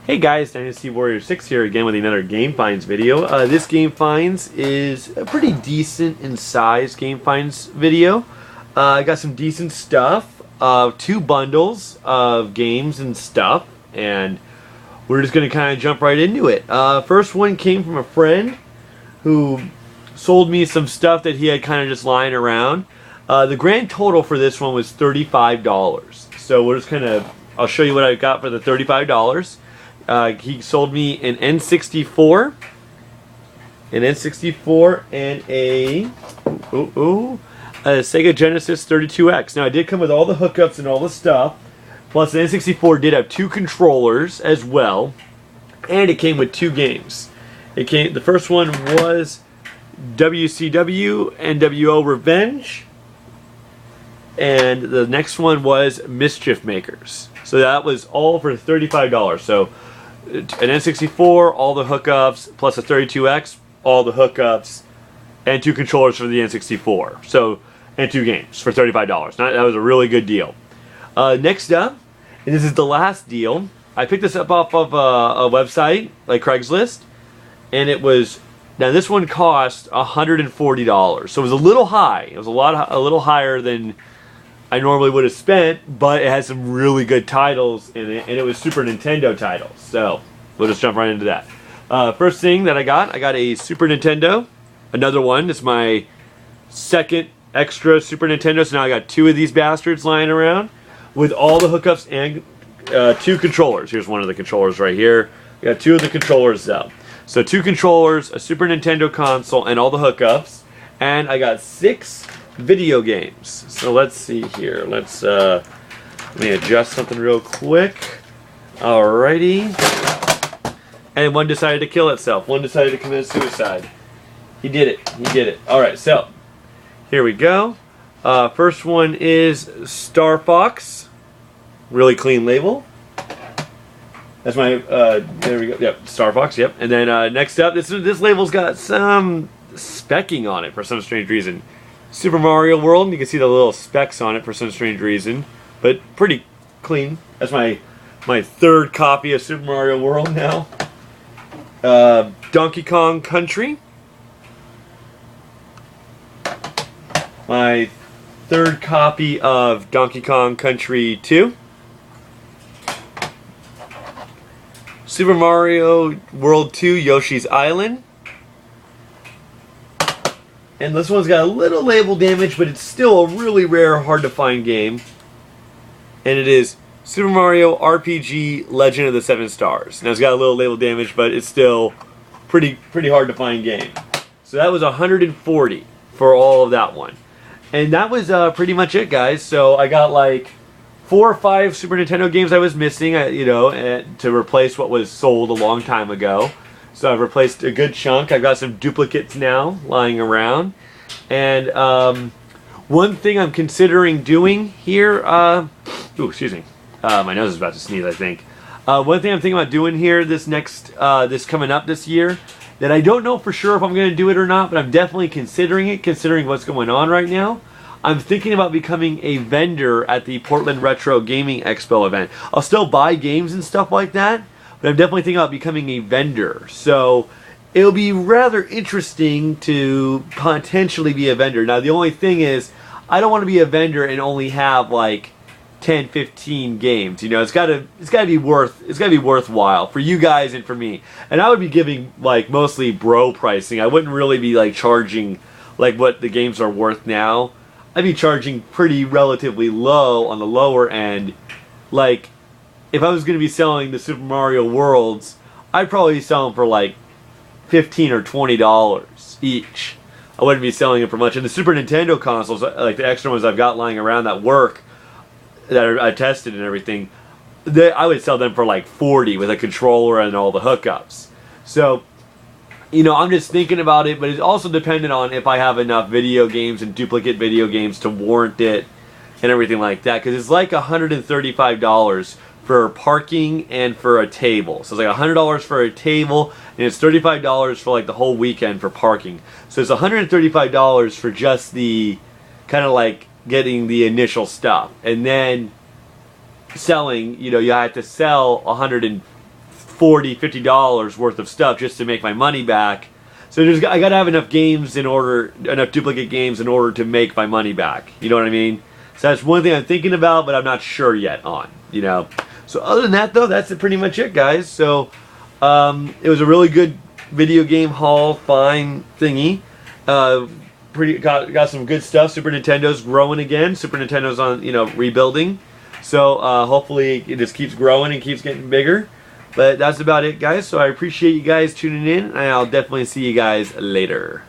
Hey guys, Dynasty Warrior 6 here again with another Game Finds video. This Game Finds is a pretty decent in size Game Finds video. I got some decent stuff, two bundles of games and stuff, and we're just going to kind of jump right into it. First one came from a friend who sold me some stuff that he had kind of just lying around. The grand total for this one was $35. So we're just kind of, I'll show you what I got for the $35. He sold me an N64, and a Sega Genesis 32X. Now, it did come with all the hookups and all the stuff, plus the N64 did have two controllers as well, and it came with two games. The first one was WCW NWO Revenge, and the next one was Mischief Makers. So that was all for $35. So an N64, all the hookups, plus a 32X, all the hookups, and two controllers for the N64. So, and two games for $35. That was a really good deal. Next up, and this is the last deal. I picked this up off of a website like Craigslist, and it was, now this one cost $140. So it was a little high. It was a little higher than I normally would have spent, but it had some really good titles in it, and it was Super Nintendo titles. So we'll just jump right into that. First thing that I got a Super Nintendo. Another one. It's my second extra Super Nintendo, so now I got two of these bastards lying around with all the hookups and two controllers. Here's one of the controllers right here. I got two of the controllers though. So two controllers, a Super Nintendo console, and all the hookups. And I got 6 video games. So let's see here. Let me adjust something real quick. Alrighty. And one decided to kill itself. One decided to commit suicide. He did it. He did it. Alright, so here we go. First one is Star Fox. Really clean label. That's my, there we go. Yep, Star Fox, yep. And then next up, this label's got some specking on it for some strange reason. Super Mario World, and you can see the little specks on it for some strange reason, but pretty clean. That's my third copy of Super Mario World now. Donkey Kong Country. My third copy of Donkey Kong Country 2. Super Mario World 2 Yoshi's Island. And this one's got a little label damage, but it's still a really rare, hard to find game. And it is Super Mario RPG Legend of the Seven Stars. Now it's got a little label damage, but it's still pretty hard to find game. So that was $140 for all of that one. And that was pretty much it, guys. So I got like 4 or 5 Super Nintendo games I was missing, to replace what was sold a long time ago. So I've replaced a good chunk. I've got some duplicates now lying around. And one thing I'm considering doing here, excuse me. My nose is about to sneeze, I think. One thing I'm thinking about doing here this coming up this year, that I don't know for sure if I'm going to do it or not, but I'm definitely considering it, considering what's going on right now. I'm thinking about becoming a vendor at the Portland Retro Gaming Expo event. I'll still buy games and stuff like that, but I'm definitely thinking about becoming a vendor. So it'll be rather interesting to potentially be a vendor. Now the only thing is, I don't want to be a vendor and only have like 10, 15 games. You know, it's gotta be worthwhile for you guys and for me. And I would be giving like mostly bro pricing. I wouldn't really be like charging like what the games are worth now. I'd be charging pretty relatively low on the lower end. Like, if I was going to be selling the Super Mario Worlds, I'd probably sell them for like $15 or $20 each. I wouldn't be selling them for much. And the Super Nintendo consoles, like the extra ones I've got lying around that work, that I tested and everything, I would sell them for like $40 with a controller and all the hookups. So, you know, I'm just thinking about it, but it's also dependent on if I have enough video games and duplicate video games to warrant it and everything like that. Because it's like $135 for parking and for a table. So it's like $100 for a table, and it's $35 for like the whole weekend for parking. So it's $135 for just the kind of like getting the initial stuff. And then selling, you know, you have to sell $140 $40-50 worth of stuff just to make my money back. So I gotta have enough games enough duplicate games in order to make my money back. You know what I mean? So that's one thing I'm thinking about, but I'm not sure yet on. So other than that, though, that's pretty much it, guys. So it was a really good video game haul, fine thingy. Got some good stuff. Super Nintendo's growing again. Super Nintendo's on rebuilding. So hopefully it just keeps growing and keeps getting bigger. But that's about it, guys. So I appreciate you guys tuning in, and I'll definitely see you guys later.